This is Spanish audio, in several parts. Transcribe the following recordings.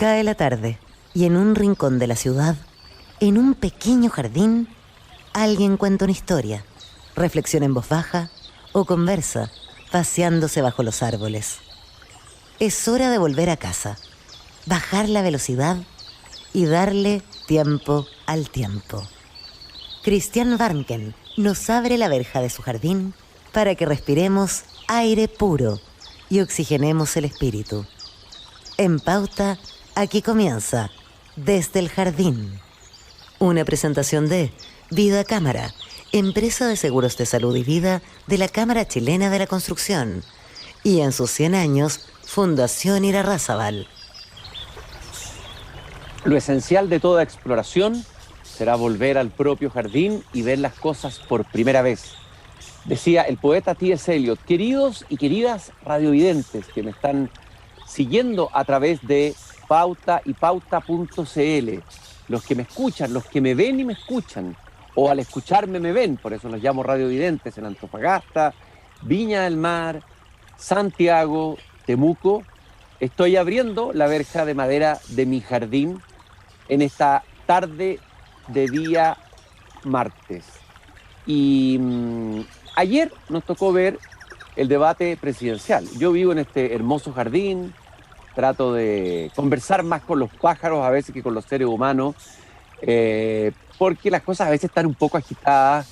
Cae la tarde y en un rincón de la ciudad, en un pequeño jardín, alguien cuenta una historia, reflexiona en voz baja o conversa, paseándose bajo los árboles. Es hora de volver a casa, bajar la velocidad y darle tiempo al tiempo. Christian Warnken nos abre la verja de su jardín para que respiremos aire puro y oxigenemos el espíritu. En Pauta, aquí comienza Desde el Jardín. Una presentación de Vida Cámara, empresa de seguros de salud y vida de la Cámara Chilena de la Construcción. Y en sus 100 años, Fundación Irarrázaval. Lo esencial de toda exploración será volver al propio jardín y ver las cosas por primera vez. Decía el poeta T.S. Eliot: queridos y queridas radiovidentes que me están siguiendo a través de Pauta y Pauta.cl, los que me escuchan, los que me ven y me escuchan, o al escucharme me ven, por eso los llamo radiovidentes, en Antofagasta, Viña del Mar, Santiago, Temuco. Estoy abriendo la verja de madera de mi jardín en esta tarde de día martes. Y ayer nos tocó ver el debate presidencial. Yo vivo en este hermoso jardín, trato de conversar más con los pájaros a veces que con los seres humanos, porque las cosas a veces están un poco agitadas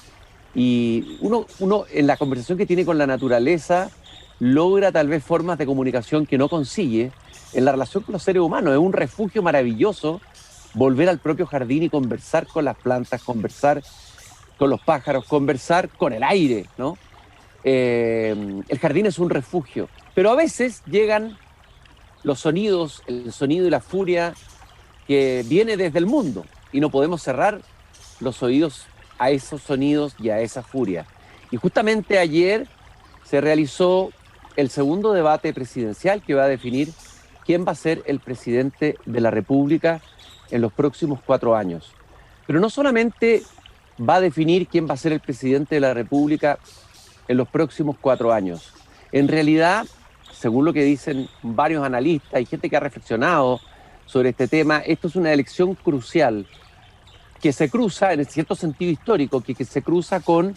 y uno en la conversación que tiene con la naturaleza logra tal vez formas de comunicación que no consigue en la relación con los seres humanos. Es un refugio maravilloso volver al propio jardín y conversar con las plantas, conversar con los pájaros, conversar con el aire, ¿no? El jardín es un refugio, pero a veces llegan los sonidos, el sonido y la furia que viene desde el mundo y no podemos cerrar los oídos a esos sonidos y a esa furia. Y justamente ayer se realizó el segundo debate presidencial que va a definir quién va a ser el presidente de la República en los próximos 4 años. Pero no solamente va a definir quién va a ser el presidente de la República en los próximos 4 años. En realidad, según lo que dicen varios analistas y gente que ha reflexionado sobre este tema, esto es una elección crucial que se cruza, en cierto sentido histórico, que se cruza con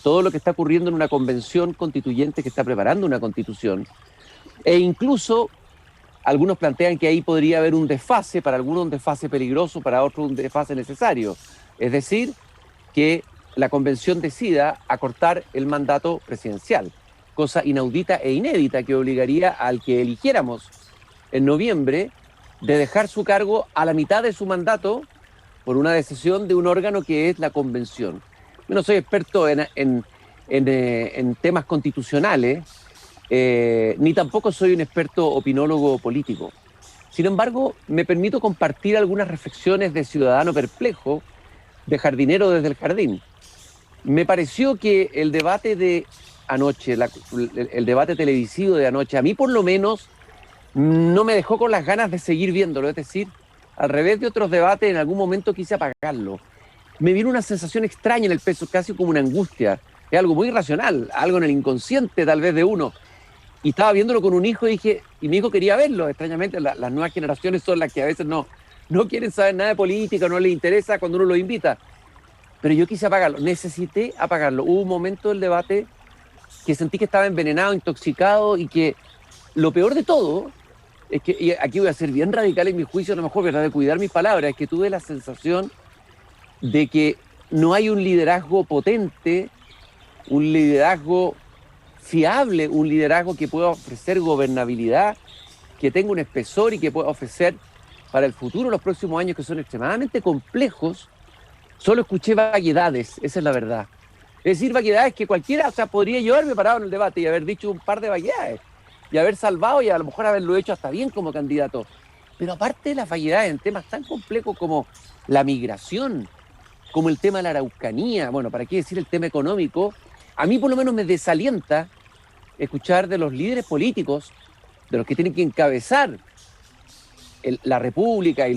todo lo que está ocurriendo en una convención constituyente que está preparando una constitución. E incluso algunos plantean que ahí podría haber un desfase, para algunos un desfase peligroso, para otros un desfase necesario. Es decir, que la convención decida acortar el mandato presidencial, cosa inaudita e inédita que obligaría al que eligiéramos en noviembre de dejar su cargo a la mitad de su mandato por una decisión de un órgano que es la convención. Yo no soy experto en temas constitucionales, ni tampoco soy un experto opinólogo político. Sin embargo, me permito compartir algunas reflexiones de ciudadano perplejo, de jardinero desde el jardín. Me pareció que el debate de anoche, el debate televisivo de anoche, a mí por lo menos no me dejó con las ganas de seguir viéndolo. Es decir, al revés de otros debates, en algún momento quise apagarlo. Me vino una sensación extraña en el pecho, casi como una angustia. Es algo muy irracional, algo en el inconsciente tal vez de uno. Y estaba viéndolo con un hijo y mi hijo quería verlo. Extrañamente, las nuevas generaciones son las que a veces no quieren saber nada de política, no les interesa cuando uno los invita. Pero yo quise apagarlo, necesité apagarlo. Hubo un momento del debate que sentí que estaba envenenado, intoxicado, y que lo peor de todo es que, y aquí voy a ser bien radical en mi juicio, a lo mejor, ¿verdad?, de cuidar mis palabras, es que tuve la sensación de que no hay un liderazgo potente, un liderazgo fiable, un liderazgo que pueda ofrecer gobernabilidad, que tenga un espesor y que pueda ofrecer para el futuro, los próximos años, que son extremadamente complejos. Solo escuché vaguedades, esa es la verdad. Es decir, vaguedades que cualquiera, podría yo haberme parado en el debate y haber dicho un par de vaguedades y haber salvado y a lo mejor haberlo hecho hasta bien como candidato. Pero aparte de las vaguedades en temas tan complejos como la migración, como el tema de la Araucanía, bueno, para qué decir el tema económico, a mí por lo menos me desalienta escuchar de los líderes políticos, de los que tienen que encabezar la República y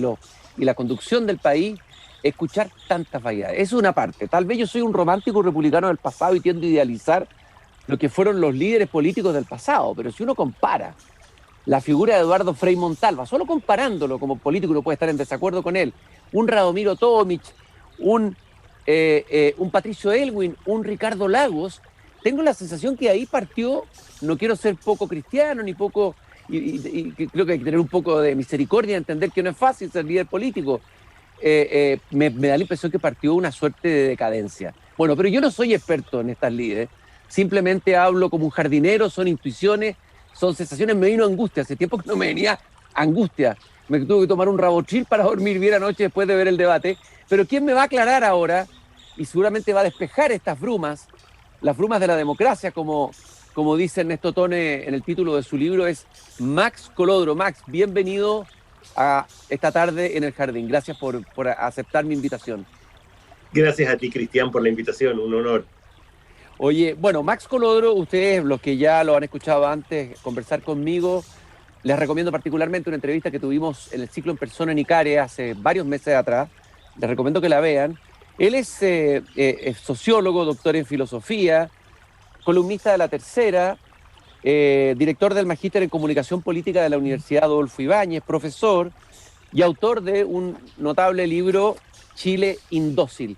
la conducción del país, escuchar tantas vaguedades. Eso es una parte. Tal vez yo soy un romántico republicano del pasado y tiendo a idealizar lo que fueron los líderes políticos del pasado, pero si uno compara la figura de Eduardo Frei Montalva, solo comparándolo como político, uno puede estar en desacuerdo con él, un Radomiro Tomic, un Patricio Elwin, un Ricardo Lagos, tengo la sensación que ahí partió, no quiero ser poco cristiano ni poco, y creo que hay que tener un poco de misericordia, entender que no es fácil ser líder político. Me da la impresión que partió una suerte de decadencia. Bueno, pero yo no soy experto en estas líderes, simplemente hablo como un jardinero, son intuiciones, son sensaciones, me vino angustia, hace tiempo que no me venía angustia, me tuve que tomar un Rabotril para dormir bien anoche después de ver el debate, pero ¿quién me va a aclarar ahora? Y seguramente va a despejar estas brumas, las brumas de la democracia, como dice Ernesto Tone en el título de su libro, es Max Colodro. Max, bienvenido a esta tarde en el jardín. Gracias por aceptar mi invitación. Gracias a ti, Cristian, por la invitación, un honor. Oye, bueno, Max Colodro, ustedes, los que ya lo han escuchado antes conversar conmigo, les recomiendo particularmente una entrevista que tuvimos en el ciclo En Persona en Icare hace varios meses atrás. Les recomiendo que la vean. Él es sociólogo, doctor en filosofía, columnista de La Tercera, director del Magíster en Comunicación Política de la Universidad Adolfo Ibáñez, profesor y autor de un notable libro, Chile Indócil.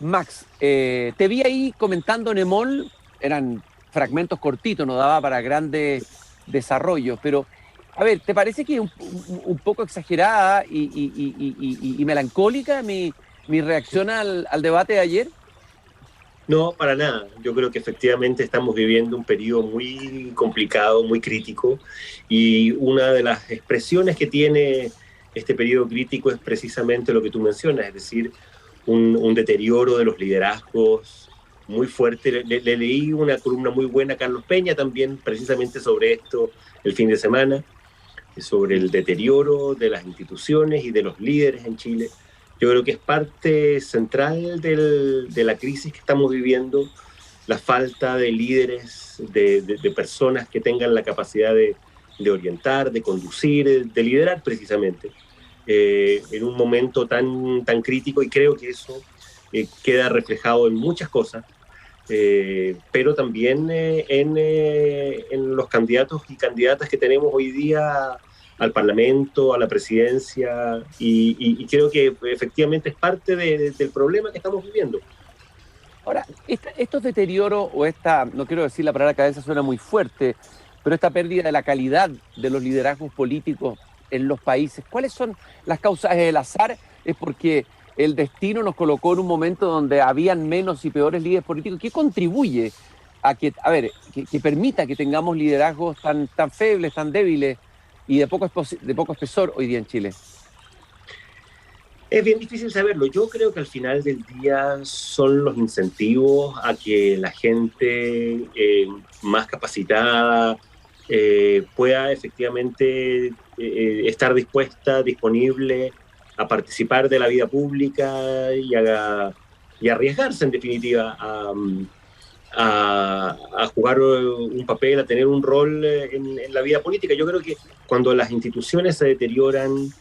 Max, te vi ahí comentando en EMOL, eran fragmentos cortitos, no daba para grandes desarrollos, pero a ver, ¿te parece que es un poco exagerada y melancólica mi reacción al debate de ayer? No, para nada. Yo creo que efectivamente estamos viviendo un periodo muy complicado, muy crítico, y una de las expresiones que tiene este periodo crítico es precisamente lo que tú mencionas, es decir, un deterioro de los liderazgos muy fuerte. Le leí una columna muy buena a Carlos Peña también, precisamente sobre esto el fin de semana, sobre el deterioro de las instituciones y de los líderes en Chile. Yo creo que es parte central de la crisis que estamos viviendo, la falta de líderes, de personas que tengan la capacidad de orientar, de conducir, de liderar precisamente, en un momento tan crítico, y creo que eso queda reflejado en muchas cosas, pero también en los candidatos y candidatas que tenemos hoy día al Parlamento, a la presidencia, y creo que efectivamente es parte del problema que estamos viviendo. Ahora, estos deterioros, o no quiero decir la palabra cadencia, suena muy fuerte, pero esta pérdida de la calidad de los liderazgos políticos en los países, ¿cuáles son las causas? ¿Es el azar? ¿Es porque el destino nos colocó en un momento donde habían menos y peores líderes políticos? ¿Qué contribuye a que permita que tengamos liderazgos tan febles, tan débiles y de poco espesor hoy día en Chile? Es bien difícil saberlo. Yo creo que al final del día son los incentivos a que la gente más capacitada pueda efectivamente estar dispuesta, disponible a participar de la vida pública y arriesgarse en definitiva a jugar un papel, a tener un rol en la vida política. Yo creo que cuando las instituciones se deterioran,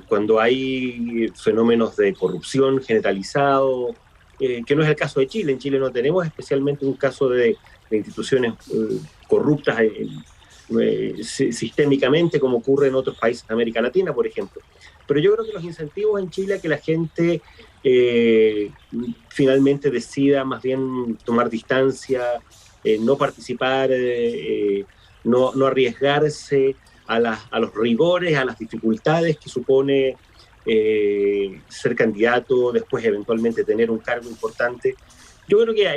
cuando hay fenómenos de corrupción generalizado, que no es el caso de Chile. En Chile no tenemos especialmente un caso de instituciones corruptas sistémicamente, como ocurre en otros países de América Latina, por ejemplo. Pero yo creo que los incentivos en Chile a que la gente finalmente decida más bien tomar distancia, no participar, no arriesgarse a los rigores, a las dificultades que supone ser candidato, después eventualmente tener un cargo importante. Yo creo que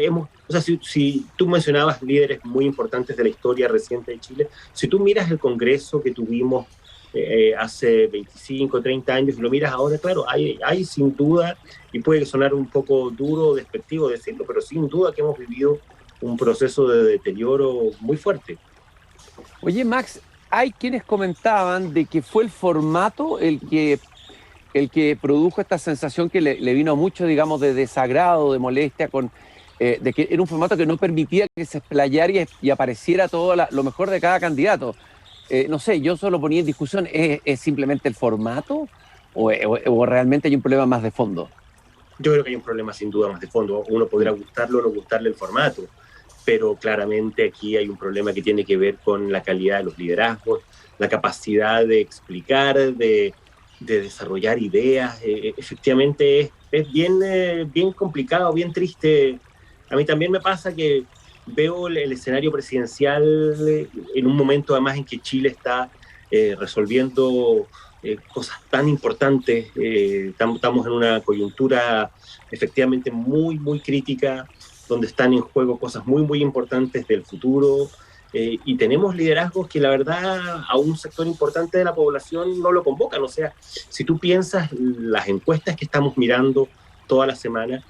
si tú mencionabas líderes muy importantes de la historia reciente de Chile, si tú miras el Congreso que tuvimos hace 25, 30 años y lo miras ahora, claro, hay sin duda, y puede sonar un poco duro o despectivo decirlo, pero sin duda que hemos vivido un proceso de deterioro muy fuerte. Oye, Max, hay quienes comentaban de que fue el formato el que produjo esta sensación que le vino mucho, digamos, de desagrado, de molestia, de que era un formato que no permitía que se explayara y apareciera todo lo mejor de cada candidato. No sé, yo solo ponía en discusión, ¿es simplemente el formato o realmente hay un problema más de fondo? Yo creo que hay un problema sin duda más de fondo. Uno podrá gustarlo o no gustarle el formato, pero claramente aquí hay un problema que tiene que ver con la calidad de los liderazgos, la capacidad de explicar, de desarrollar ideas. Efectivamente es bien, bien complicado, bien triste. A mí también me pasa que veo el escenario presidencial en un momento además en que Chile está resolviendo cosas tan importantes. Estamos en una coyuntura efectivamente muy, muy crítica, donde están en juego cosas muy, muy importantes del futuro. Y tenemos liderazgos que la verdad a un sector importante de la población no lo convocan. O sea, si tú piensas las encuestas que estamos mirando toda la semana,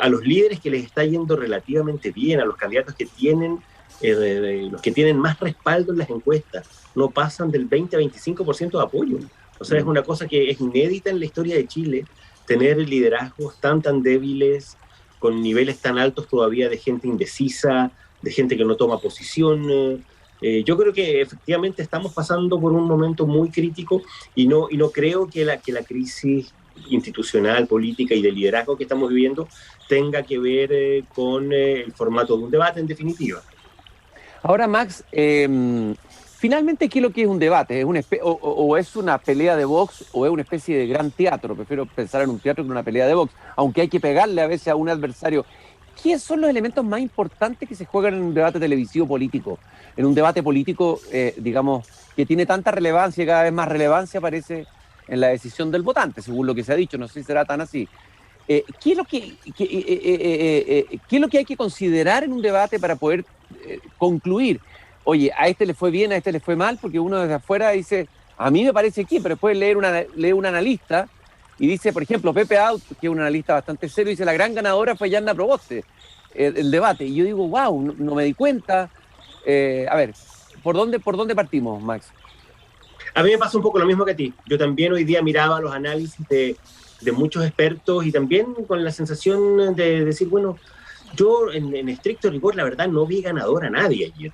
a los líderes que les está yendo relativamente bien, a los candidatos que tienen, los que tienen más respaldo en las encuestas, no pasan del 20 a 25% de apoyo. O sea, es una cosa que es inédita en la historia de Chile, tener liderazgos tan débiles, con niveles tan altos todavía de gente indecisa, de gente que no toma posición. Yo creo que efectivamente estamos pasando por un momento muy crítico y no creo que la crisis institucional, política y de liderazgo que estamos viviendo tenga que ver con el formato de un debate, en definitiva. Ahora, Max, finalmente, ¿qué es lo que es un debate? ¿Es o es una pelea de box o es una especie de gran teatro? Prefiero pensar en un teatro que en una pelea de box, aunque hay que pegarle a veces a un adversario. ¿Qué son los elementos más importantes que se juegan en un debate televisivo político? En un debate político, digamos, que tiene tanta relevancia y cada vez más relevancia parece en la decisión del votante, según lo que se ha dicho, no sé si será tan así. ¿Qué es lo que hay que considerar en un debate para poder concluir? Oye, a este le fue bien, a este le fue mal, porque uno desde afuera dice, a mí me parece que, pero después lee un analista y dice, por ejemplo, Pepe Out, que es un analista bastante serio, dice, la gran ganadora fue Yanna Proboste, el debate. Y yo digo, wow, no me di cuenta. A ver, ¿por dónde partimos, Max? A mí me pasa un poco lo mismo que a ti. Yo también hoy día miraba los análisis de muchos expertos y también con la sensación de decir, bueno, yo en estricto rigor, la verdad, no vi ganador a nadie ayer.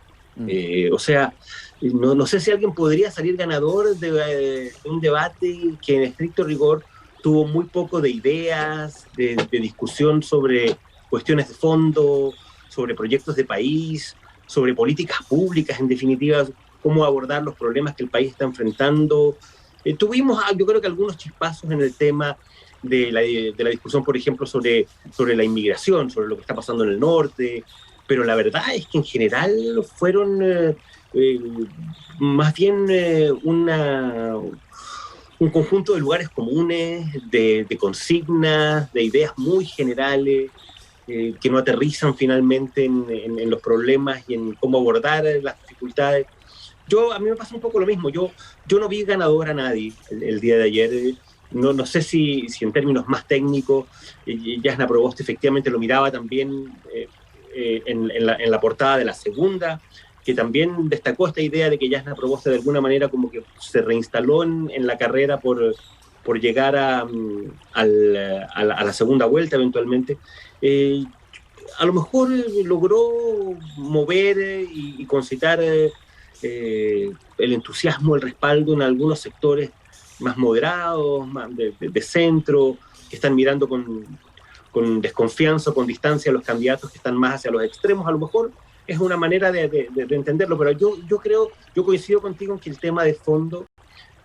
O sea, no sé si alguien podría salir ganador de un debate que en estricto rigor tuvo muy poco de ideas, de discusión sobre cuestiones de fondo, sobre proyectos de país, sobre políticas públicas, en definitiva, cómo abordar los problemas que el país está enfrentando. Tuvimos, yo creo que algunos chispazos en el tema de la discusión, por ejemplo, sobre la inmigración, sobre lo que está pasando en el norte, pero la verdad es que en general fueron más bien un conjunto de lugares comunes, de consignas, de ideas muy generales, que no aterrizan finalmente en los problemas y en cómo abordar las dificultades. A mí me pasa un poco lo mismo. Yo no vi ganador a nadie el día de ayer. No sé si en términos más técnicos, Jasna Proboste efectivamente lo miraba también en la portada de la segunda, que también destacó esta idea de que Jasna Proboste de alguna manera como que se reinstaló en la carrera por llegar a la segunda vuelta eventualmente. A lo mejor logró mover y concitar el entusiasmo, el respaldo en algunos sectores más moderados, más de centro, que están mirando con desconfianza o con distancia a los candidatos que están más hacia los extremos. A lo mejor es una manera de entenderlo, pero yo coincido contigo en que el tema de fondo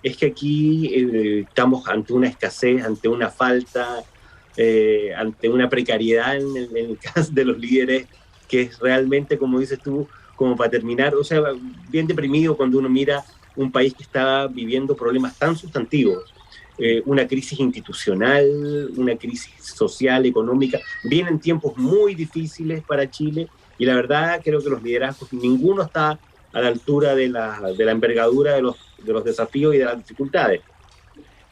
es que aquí estamos ante una escasez, ante una falta, ante una precariedad en el caso de los líderes, que es realmente, como dices tú, como para terminar, o sea, bien deprimido cuando uno mira un país que está viviendo problemas tan sustantivos, una crisis institucional, una crisis social, económica, vienen tiempos muy difíciles para Chile y la verdad creo que los liderazgos, ninguno está a la altura de la envergadura de los desafíos y de las dificultades.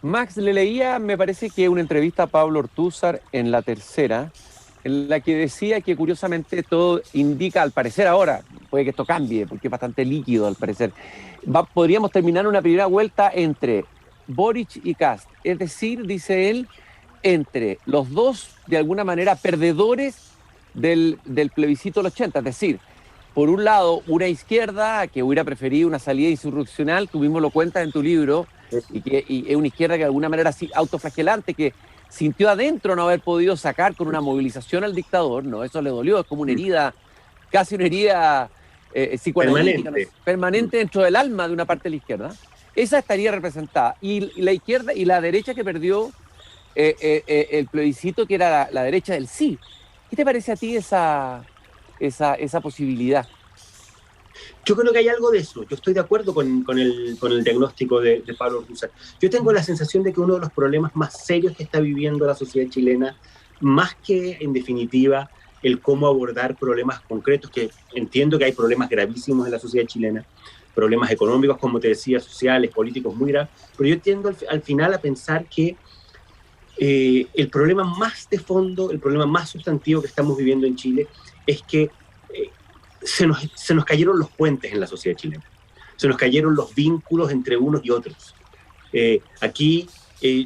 Max, le leía, me parece que una entrevista a Pablo Ortúzar en La Tercera, en la que decía que curiosamente todo indica, al parecer ahora, puede que esto cambie, porque es bastante líquido al parecer, podríamos terminar una primera vuelta entre Boric y Kast, es decir, dice él, entre los dos, de alguna manera, perdedores del plebiscito del 80, es decir, por un lado, una izquierda que hubiera preferido una salida insurreccional, tú mismo lo cuentas en tu libro, y es una izquierda que de alguna manera así autoflagelante, que sintió adentro no haber podido sacar con una movilización al dictador, ¿no? Eso le dolió, es como una herida casi una herida psicoanalítica, permanente. Permanente dentro del alma de una parte de la izquierda. Esa estaría representada. Y la izquierda y la derecha que perdió el plebiscito, que era la derecha del sí. ¿Qué te parece a ti esa posibilidad? Yo creo que hay algo de eso. Yo estoy de acuerdo con el diagnóstico de Pablo Ortúzar. Yo tengo la sensación de que uno de los problemas más serios que está viviendo la sociedad chilena, más que, en definitiva, el cómo abordar problemas concretos, que entiendo que hay problemas gravísimos en la sociedad chilena, problemas económicos, como te decía, sociales, políticos, muy graves, pero yo tiendo al final a pensar que el problema más de fondo, el problema más sustantivo que estamos viviendo en Chile es que se nos cayeron los puentes en la sociedad chilena, se nos cayeron los vínculos entre unos y otros. Aquí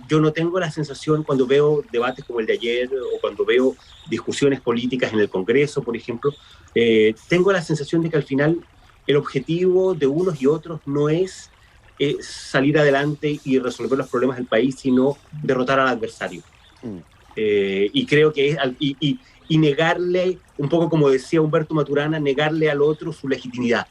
yo no tengo la sensación, cuando veo debates como el de ayer o cuando veo discusiones políticas en el Congreso, por ejemplo, tengo la sensación de que al final el objetivo de unos y otros no es salir adelante y resolver los problemas del país, sino derrotar al adversario. Y creo que y negarle, un poco como decía Humberto Maturana, negarle al otro su legitimidad.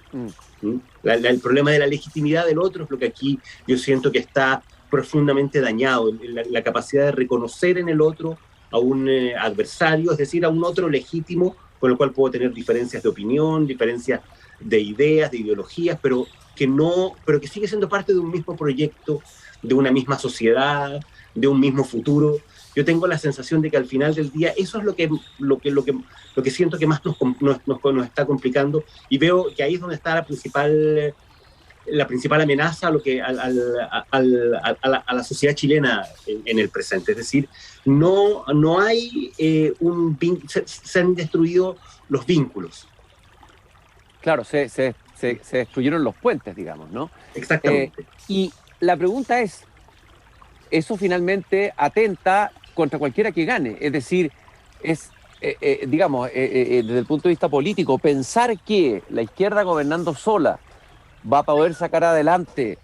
El problema de la legitimidad del otro es lo que aquí yo siento que está profundamente dañado, la capacidad de reconocer en el otro a un adversario, es decir, a un otro legítimo con el cual puedo tener diferencias de opinión, diferencias de ideas, de ideologías, pero que sigue siendo parte de un mismo proyecto, de una misma sociedad, de un mismo futuro. Yo tengo la sensación de que al final del día eso es lo que siento que más nos está complicando, y veo que ahí es donde está la principal amenaza a la sociedad chilena en el presente. Es decir, no hay se han destruido los vínculos. Claro, se destruyeron los puentes, digamos, ¿no? Exactamente. Y la pregunta es, ¿eso finalmente atenta contra cualquiera que gane? Es decir, digamos, desde el punto de vista político, pensar que la izquierda gobernando sola va a poder sacar adelante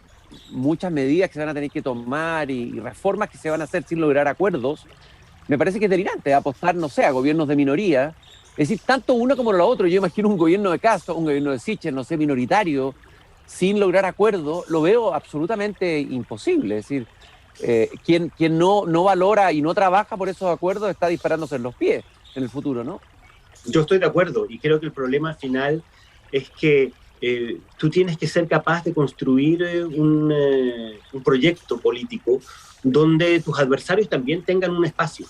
muchas medidas que se van a tener que tomar y reformas que se van a hacer sin lograr acuerdos, me parece que es delirante apostar, no sé, a gobiernos de minoría. Es decir, tanto uno como lo otro. Yo imagino un gobierno de Castro, un gobierno de Sichel, no sé, minoritario, sin lograr acuerdo, lo veo absolutamente imposible. Es decir, quien no valora y no trabaja por esos acuerdos está disparándose en los pies en el futuro, ¿no? Yo estoy de acuerdo, y creo que el problema final es que tú tienes que ser capaz de construir un proyecto político donde tus adversarios también tengan un espacio,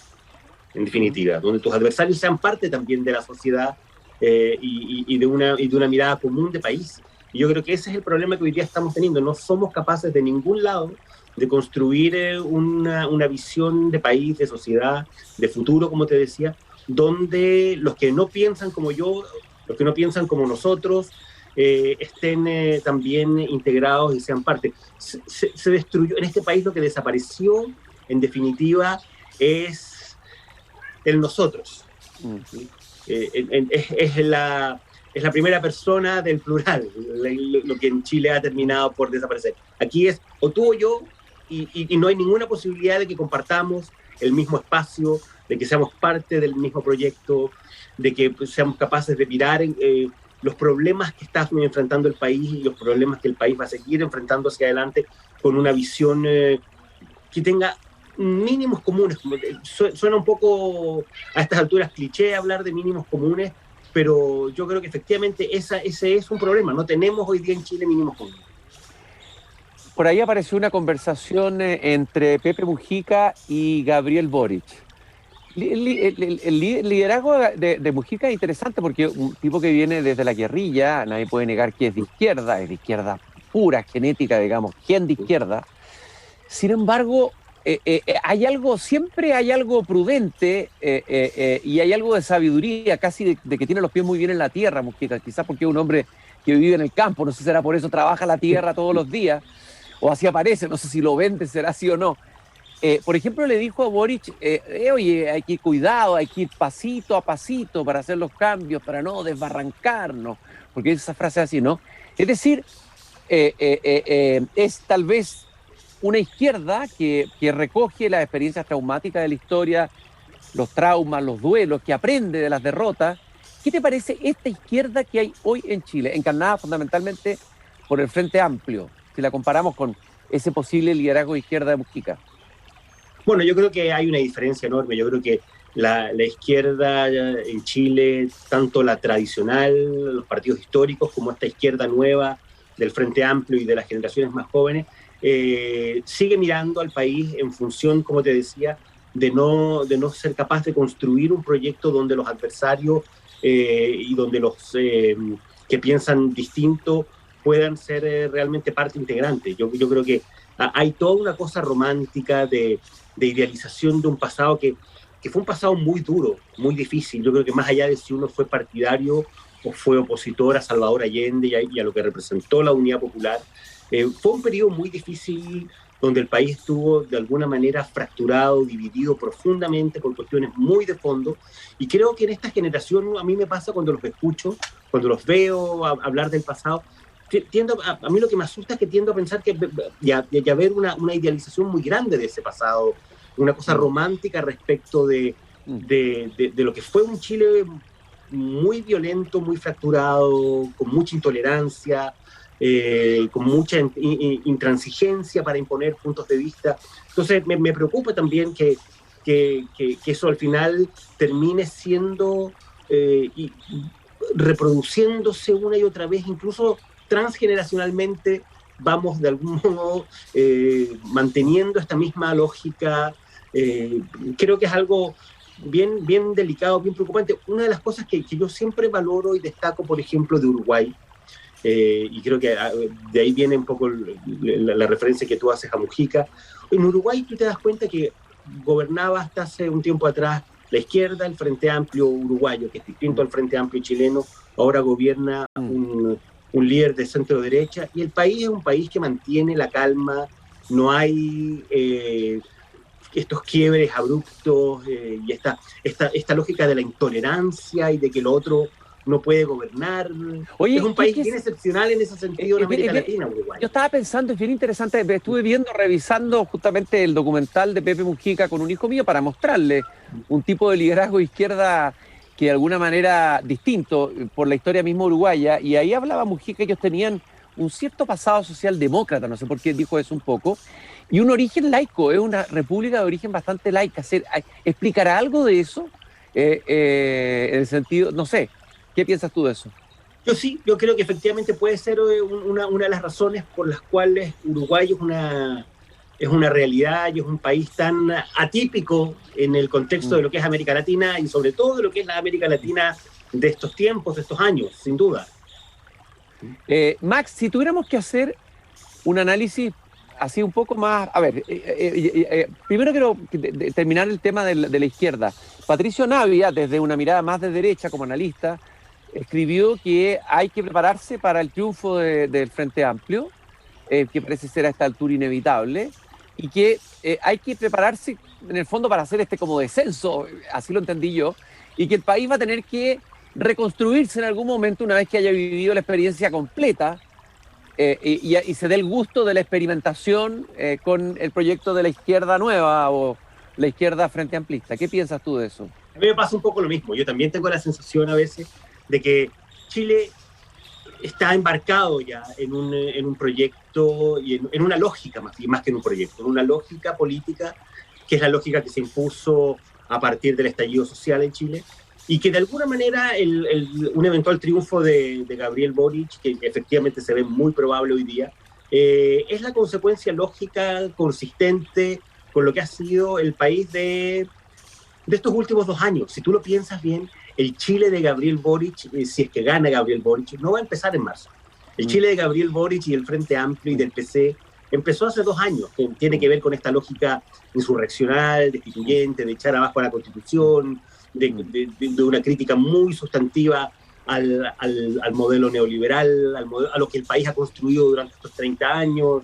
en definitiva, donde tus adversarios sean parte también de la sociedad y de una mirada común de país. Y yo creo que ese es el problema que hoy día estamos teniendo. No somos capaces de ningún lado de construir una visión de país, de sociedad, de futuro, como te decía, donde los que no piensan como yo, los que no piensan como nosotros, estén también integrados y sean parte. Se destruyó en este país. Lo que desapareció, en definitiva, es el nosotros. Es la primera persona del plural, lo que en Chile ha terminado por desaparecer. Aquí es o tú o yo, y no hay ninguna posibilidad de que compartamos el mismo espacio, de que seamos parte del mismo proyecto, de que seamos capaces de mirar los problemas que está enfrentando el país y los problemas que el país va a seguir enfrentando hacia adelante con una visión que tenga mínimos comunes. Suena un poco a estas alturas cliché hablar de mínimos comunes, pero yo creo que efectivamente ese es un problema. No tenemos hoy día en Chile mínimos comunes. Por ahí apareció una conversación entre Pepe Mujica y Gabriel Boric. El liderazgo de Mujica es interesante porque un tipo que viene desde la guerrilla, nadie puede negar que es de izquierda pura, genética, digamos, gen de izquierda. Sin embargo, siempre hay algo prudente y hay algo de sabiduría, casi de que tiene los pies muy bien en la tierra, Mujica, quizás porque es un hombre que vive en el campo, no sé si será por eso, trabaja la tierra todos los días, o así aparece, no sé si lo vende, será así o no. Por ejemplo, le dijo a Boric, oye, hay que ir cuidado, hay que ir pasito a pasito para hacer los cambios, para no desbarrancarnos, porque esa frase así, ¿no? Es decir, es tal vez una izquierda que recoge las experiencias traumáticas de la historia, los traumas, los duelos, que aprende de las derrotas ¿Qué te parece esta izquierda que hay hoy en Chile, encarnada fundamentalmente por el Frente Amplio, si la comparamos con ese posible liderazgo de izquierda de Mujica? Bueno, yo creo que hay una diferencia enorme. Yo creo que la izquierda en Chile, tanto la tradicional, los partidos históricos, como esta izquierda nueva del Frente Amplio y de las generaciones más jóvenes, sigue mirando al país en función, como te decía, de no ser capaz de construir un proyecto donde los adversarios y donde los que piensan distinto puedan ser realmente parte integrante. Yo creo que hay toda una cosa romántica de idealización de un pasado que fue un pasado muy duro, muy difícil. Yo creo que más allá de si uno fue partidario o fue opositor a Salvador Allende y a lo que representó la Unidad Popular, fue un periodo muy difícil donde el país estuvo de alguna manera fracturado, dividido profundamente por cuestiones muy de fondo. Y creo que en esta generación, a mí me pasa cuando los escucho, cuando los veo hablar del pasado, a mí lo que me asusta es que tiendo a pensar que ya ver una idealización muy grande de ese pasado, una cosa romántica respecto de lo que fue un Chile muy violento, muy fracturado, con mucha intolerancia, con mucha intransigencia para imponer puntos de vista. Entonces me preocupa también que eso al final termine siendo y reproduciéndose una y otra vez, incluso transgeneracionalmente vamos de algún modo manteniendo esta misma lógica. Creo que es algo bien delicado, bien preocupante. Una de las cosas que yo siempre valoro y destaco, por ejemplo, de Uruguay, y creo que de ahí viene un poco la referencia que tú haces a Mujica. En Uruguay tú te das cuenta que gobernaba hasta hace un tiempo atrás la izquierda, el Frente Amplio uruguayo, que es distinto al Frente Amplio chileno. Ahora gobierna un líder de centro derecha, y el país es un país que mantiene la calma, no hay estos quiebres abruptos y esta lógica de la intolerancia y de que lo otro no puede gobernar. Oye, es un país bien excepcional en ese sentido en América Latina, Uruguay. Yo estaba pensando, es bien interesante, estuve revisando justamente el documental de Pepe Mujica con un hijo mío para mostrarle un tipo de liderazgo de izquierda que de alguna manera distinto por la historia misma uruguaya, y ahí hablaba Mujica que ellos tenían un cierto pasado socialdemócrata, no sé por qué dijo eso un poco, y un origen laico, es una república de origen bastante laica. ¿Explicará algo de eso? En el sentido, no sé, ¿qué piensas tú de eso? Yo creo que efectivamente puede ser una de las razones por las cuales Uruguay es una realidad y es un país tan atípico en el contexto de lo que es América Latina y sobre todo de lo que es la América Latina de estos tiempos, de estos años, sin duda. Max, si tuviéramos que hacer un análisis así un poco más... A ver, primero quiero terminar el tema de la izquierda. Patricio Navia, desde una mirada más de derecha como analista, escribió que hay que prepararse para el triunfo del Frente Amplio, que parece ser a esta altura inevitable, y que hay que prepararse en el fondo para hacer como descenso, así lo entendí yo, y que el país va a tener que reconstruirse en algún momento una vez que haya vivido la experiencia completa y se dé el gusto de la experimentación con el proyecto de la izquierda nueva o la izquierda frente amplista. ¿Qué piensas tú de eso? A mí me pasa un poco lo mismo. Yo también tengo la sensación a veces de que Chile está embarcado ya en un proyecto y en una lógica más que en un proyecto, en una lógica política que es la lógica que se impuso a partir del estallido social en Chile y que de alguna manera un eventual triunfo de Gabriel Boric, que efectivamente se ve muy probable hoy día, es la consecuencia lógica, consistente con lo que ha sido el país de estos últimos 2 años. Si tú lo piensas bien, el Chile de Gabriel Boric, si es que gana Gabriel Boric, no va a empezar en marzo. El Chile de Gabriel Boric y del Frente Amplio y del PC empezó hace 2 años, que tiene que ver con esta lógica insurreccional, destituyente, de echar abajo a la Constitución, de una crítica muy sustantiva al modelo neoliberal, a lo que el país ha construido durante estos 30 años,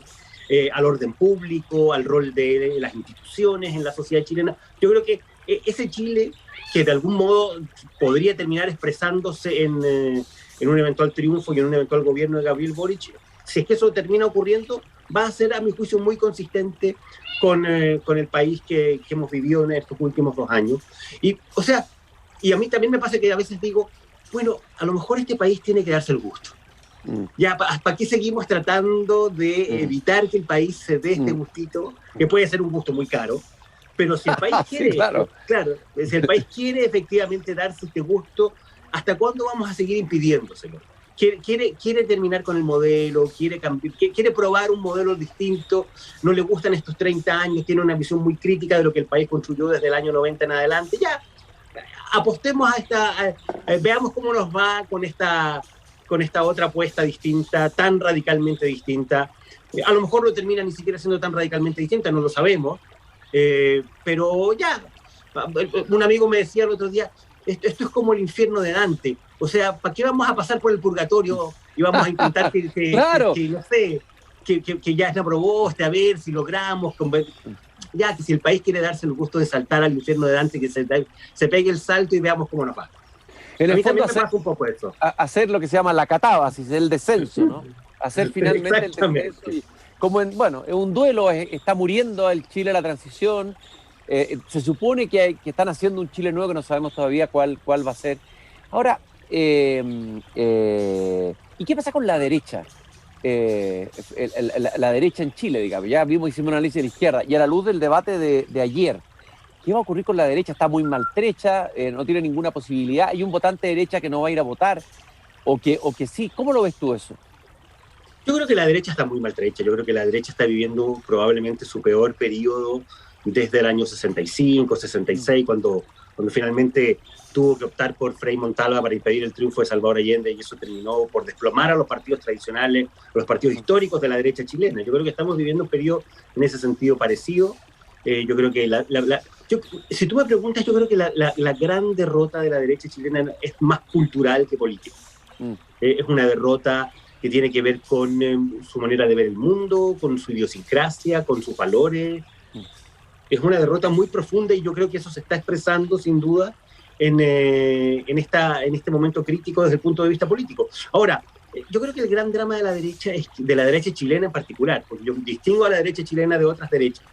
al orden público, al rol de las instituciones en la sociedad chilena. Yo creo que ese Chile, que de algún modo podría terminar expresándose en un eventual triunfo y en un eventual gobierno de Gabriel Boric, si es que eso termina ocurriendo, va a ser, a mi juicio, muy consistente con el país que hemos vivido en estos últimos 2 años. Y a mí también me pasa que a veces digo, bueno, a lo mejor este país tiene que darse el gusto. Ya, ¿para qué seguimos tratando de evitar que el país se dé este gustito? Que puede ser un gusto muy caro, pero si el país quiere, sí, claro, si el país quiere efectivamente darse este gusto, ¿hasta cuándo vamos a seguir impidiéndoselo? Quiere terminar con el modelo, quiere probar un modelo distinto, no le gustan estos 30 años, tiene una visión muy crítica de lo que el país construyó desde el año 90 en adelante. Ya, apostemos veamos cómo nos va con esta otra apuesta distinta, tan radicalmente distinta. A lo mejor no termina ni siquiera siendo tan radicalmente distinta, no lo sabemos, pero ya, un amigo me decía el otro día, esto es como el infierno de Dante, o sea, ¿para qué vamos a pasar por el purgatorio y vamos a intentar claro. que no sé, que ya es la proboste, a ver si logramos, ya que si el país quiere darse el gusto de saltar al infierno de Dante, que se pegue el salto y veamos cómo nos va. En el fondo, me pasa un poco eso. Hacer lo que se llama la catábasis, el descenso, ¿no? Hacer finalmente el descenso. Y bueno, es un duelo, está muriendo el Chile de la transición. Se supone que están haciendo un Chile nuevo que no sabemos todavía cuál va a ser. Ahora, ¿y qué pasa con la derecha? La derecha en Chile, digamos. Ya hicimos un análisis de la izquierda. Y a la luz del debate de ayer, ¿qué va a ocurrir con la derecha? Está muy maltrecha, no tiene ninguna posibilidad. Hay un votante de derecha que no va a ir a votar, o que sí. ¿Cómo lo ves tú eso? Yo creo que la derecha está muy maltrecha. Yo creo que la derecha está viviendo probablemente su peor periodo desde el año 65, 66, cuando finalmente tuvo que optar por Frei Montalva para impedir el triunfo de Salvador Allende, y eso terminó por desplomar a los partidos tradicionales, los partidos históricos de la derecha chilena. Yo creo que estamos viviendo un periodo en ese sentido parecido. Yo creo que si tú me preguntas, yo creo que la gran derrota de la derecha chilena es más cultural que política. Es una derrota que tiene que ver con su manera de ver el mundo, con su idiosincrasia, con sus valores. Es una derrota muy profunda, y yo creo que eso se está expresando sin duda en este momento crítico desde el punto de vista político. Ahora, yo creo que el gran drama de la derecha chilena en particular, porque yo distingo a la derecha chilena de otras derechas.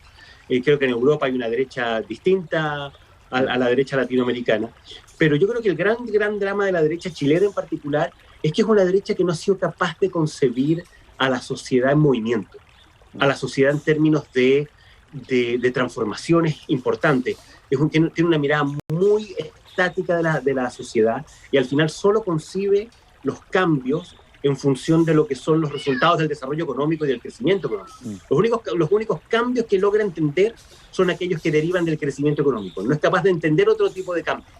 Creo que en Europa hay una derecha distinta a la derecha latinoamericana, pero yo creo que el gran drama de la derecha chilena en particular es que es una derecha que no ha sido capaz de concebir a la sociedad en movimiento, a la sociedad en términos de transformaciones importantes. Tiene una mirada muy estática de la sociedad, y al final solo concibe los cambios en función de lo que son los resultados del desarrollo económico y del crecimiento económico. Los únicos cambios que logra entender son aquellos que derivan del crecimiento económico. No es capaz de entender otro tipo de cambios.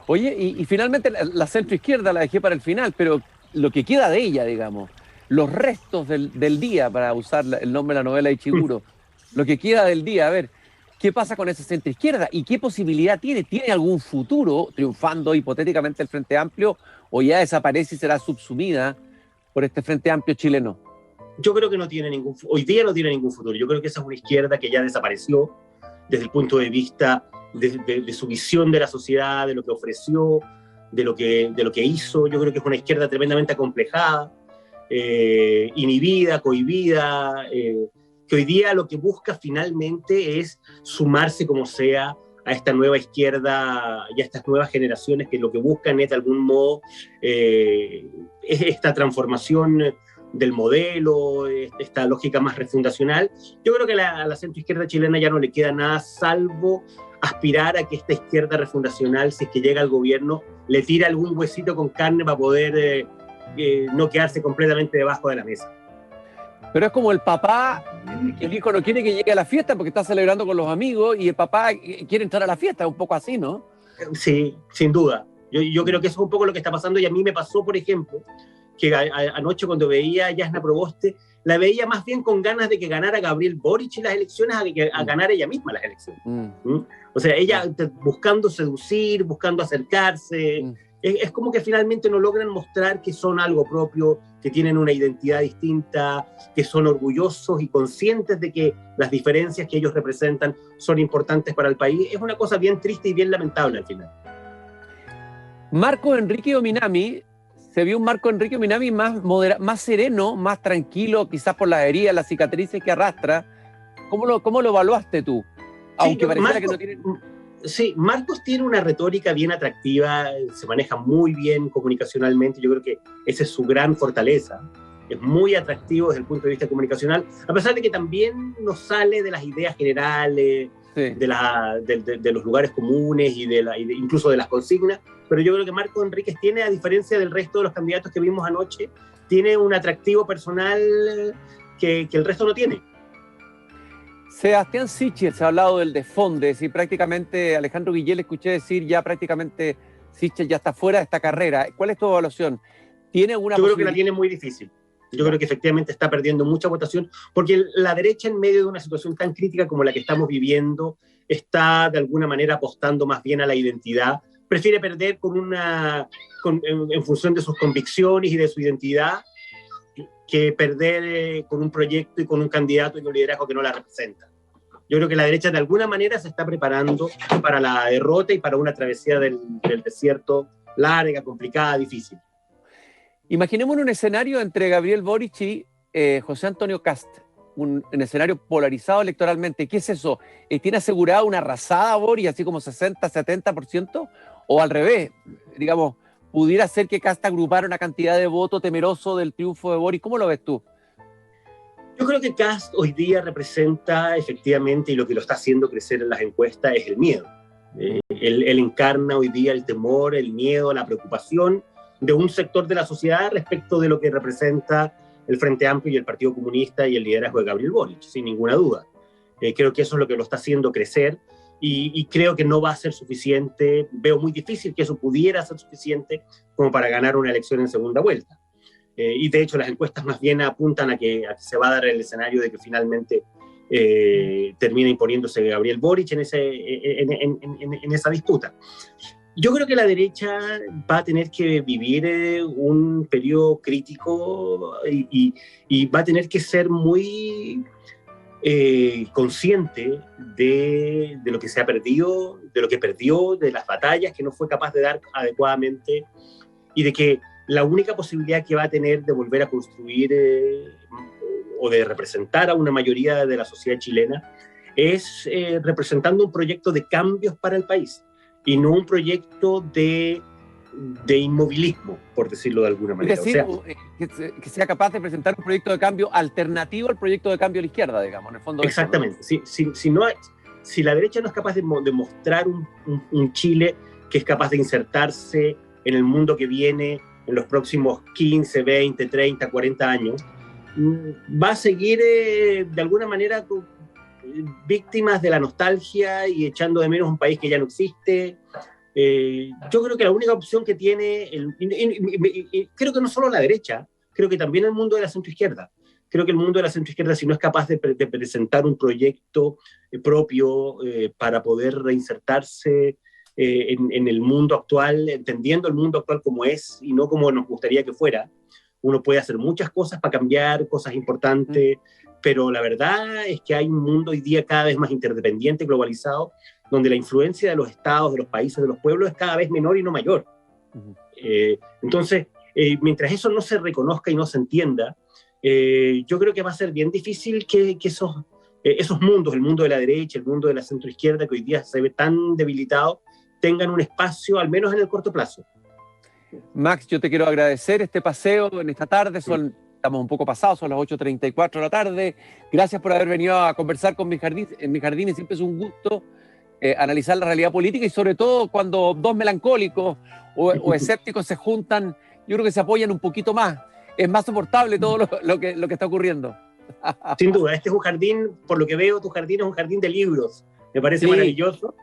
Oye, y finalmente la centroizquierda la dejé para el final, pero lo que queda de ella, digamos, los restos del día, para usar el nombre de la novela de Ishiguro, lo que queda del día, a ver, ¿qué pasa con esa centroizquierda? ¿Y qué posibilidad tiene? ¿Tiene algún futuro triunfando hipotéticamente el Frente Amplio, o ya desaparece y será subsumida por este Frente Amplio chileno? Yo creo que hoy día no tiene ningún futuro. Yo creo que esa es una izquierda que ya desapareció desde el punto de vista de su visión de la sociedad, de lo que ofreció, de lo que hizo. Yo creo que es una izquierda tremendamente acomplejada, inhibida, cohibida, que hoy día lo que busca finalmente es sumarse como sea a esta nueva izquierda y a estas nuevas generaciones, que lo que buscan es de algún modo es esta transformación del modelo, esta lógica más refundacional. Yo creo que a la centroizquierda chilena ya no le queda nada salvo aspirar a que esta izquierda refundacional, si es que llega al gobierno, le tire algún huesito con carne para poder no quedarse completamente debajo de la mesa. Pero es como el papá, que el hijo no quiere que llegue a la fiesta porque está celebrando con los amigos, y el papá quiere entrar a la fiesta, es un poco así, ¿no? Sí, sin duda. Yo creo que eso es un poco lo que está pasando, y a mí me pasó, por ejemplo, que anoche cuando veía a Jasna Proboste, la veía más bien con ganas de que ganara Gabriel Boric las elecciones a ganar ella misma las elecciones. O sea, ella buscando seducir, buscando acercarse. Es como que finalmente no logran mostrar que son algo propio, que tienen una identidad distinta, que son orgullosos y conscientes de que las diferencias que ellos representan son importantes para el país. Es una cosa bien triste y bien lamentable al final. Marco Enrique Ominami, se vio un Marco Enrique Ominami más sereno, más tranquilo, quizás por las heridas, las cicatrices que arrastra. ¿Cómo lo evaluaste tú? Aunque pareciera que no tiene... Sí, Marcos tiene una retórica bien atractiva, se maneja muy bien comunicacionalmente, yo creo que esa es su gran fortaleza. Es muy atractivo desde el punto de vista comunicacional, a pesar de que también nos sale de las ideas generales, sí, de los lugares comunes y incluso de las consignas, pero yo creo que Marcos Enríquez tiene, a diferencia del resto de los candidatos que vimos anoche, tiene un atractivo personal que el resto no tiene. Sebastián Sichel, se ha hablado del desfonde, y prácticamente Alejandro Guillén le escuché decir ya prácticamente Sichel ya está fuera de esta carrera. ¿Cuál es tu evaluación? ¿Tiene alguna Yo creo que la tiene muy difícil. Yo creo que efectivamente está perdiendo mucha votación, porque la derecha, en medio de una situación tan crítica como la que estamos viviendo, está de alguna manera apostando más bien a la identidad. Prefiere perder en función de sus convicciones y de su identidad, que perder con un proyecto y con un candidato y un liderazgo que no la representa. Yo creo que la derecha de alguna manera se está preparando para la derrota y para una travesía del desierto larga, complicada, difícil. Imaginemos un escenario entre Gabriel Boric y José Antonio Kast, un escenario polarizado electoralmente. ¿Qué es eso? ¿Tiene asegurada una arrasada Boric, así como 60, 70%? ¿O al revés? Digamos, ¿pudiera ser que Kast agrupara una cantidad de votos temeroso del triunfo de Boric? ¿Cómo lo ves tú? Yo creo que Kast hoy día representa efectivamente, y lo que lo está haciendo crecer en las encuestas, es el miedo. Él encarna hoy día el temor, el miedo, la preocupación de un sector de la sociedad respecto de lo que representa el Frente Amplio y el Partido Comunista y el liderazgo de Gabriel Boric, sin ninguna duda. Creo que eso es lo que lo está haciendo crecer y creo que no va a ser suficiente, veo muy difícil que eso pudiera ser suficiente como para ganar una elección en segunda vuelta. Y de hecho las encuestas más bien apuntan a que se va a dar el escenario de que finalmente termine imponiéndose Gabriel Boric en esa disputa. Yo creo que la derecha va a tener que vivir un periodo crítico y va a tener que ser muy consciente de lo que se ha perdido, de lo que perdió, de las batallas que no fue capaz de dar adecuadamente, y de que la única posibilidad que va a tener de volver a construir o de representar a una mayoría de la sociedad chilena es representando un proyecto de cambios para el país y no un proyecto de inmovilismo, por decirlo de alguna manera. Es decir, que sea capaz de presentar un proyecto de cambio alternativo al proyecto de cambio a la izquierda, digamos, en el fondo. Exactamente. Si la derecha no es capaz de mostrar un Chile que es capaz de insertarse en el mundo que viene en los próximos 15, 20, 30, 40 años, va a seguir de alguna manera víctimas de la nostalgia y echando de menos un país que ya no existe. Yo creo que la única opción que tiene, creo que no solo la derecha, creo que también el mundo de la centroizquierda. Creo que el mundo de la centroizquierda, si no es capaz de presentar un proyecto propio para poder reinsertarse en el mundo actual, entendiendo el mundo actual como es y no como nos gustaría que fuera, uno puede hacer muchas cosas para cambiar, cosas importantes, pero la verdad es que hay un mundo hoy día cada vez más interdependiente, globalizado, donde la influencia de los estados, de los países, de los pueblos es cada vez menor y no mayor. Entonces, mientras eso no se reconozca y no se entienda, yo creo que va a ser bien difícil que esos mundos, el mundo de la derecha, el mundo de la centroizquierda, que hoy día se ve tan debilitado, tengan un espacio, al menos en el corto plazo. Max, yo te quiero agradecer este paseo en esta tarde. Estamos un poco pasados, son las 8:34 de la tarde. Gracias por haber venido a conversar con en Mi Jardín. Y siempre es un gusto analizar la realidad política y sobre todo cuando dos melancólicos o escépticos se juntan, yo creo que se apoyan un poquito más. Es más soportable todo lo que está ocurriendo. Sin duda, este es un jardín, por lo que veo, tu jardín es un jardín de libros. Me parece maravilloso.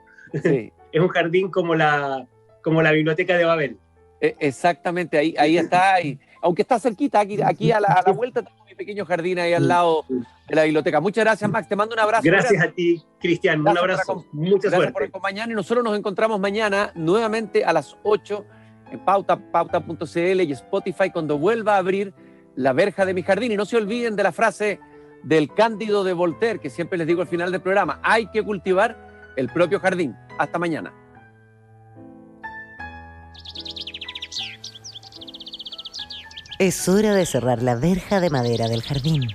Sí. Es un jardín como la biblioteca de Babel. Exactamente, ahí está. Aunque está cerquita, aquí a la vuelta tengo mi pequeño jardín ahí al lado de la biblioteca. Muchas gracias, Max. Te mando un abrazo. Gracias a ti, Cristian. Un abrazo. Mucha suerte. Gracias por acompañarnos. Y nosotros nos encontramos mañana nuevamente a las 8 en pauta.cl y Spotify cuando vuelva a abrir la verja de mi jardín. Y no se olviden de la frase del Cándido de Voltaire, que siempre les digo al final del programa: hay que cultivar el propio jardín. Hasta mañana. Es hora de cerrar la verja de madera del jardín.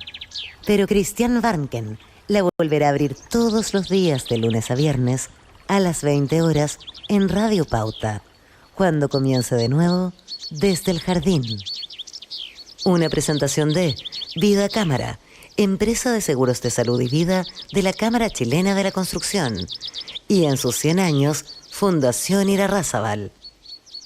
Pero Christian Warnken la volverá a abrir todos los días de lunes a viernes a las 20 horas en Radio Pauta, cuando comience de nuevo Desde el Jardín. Una presentación de Vida Cámara, empresa de seguros de salud y vida de la Cámara Chilena de la Construcción, y en sus 100 años, Fundación Irarrázaval.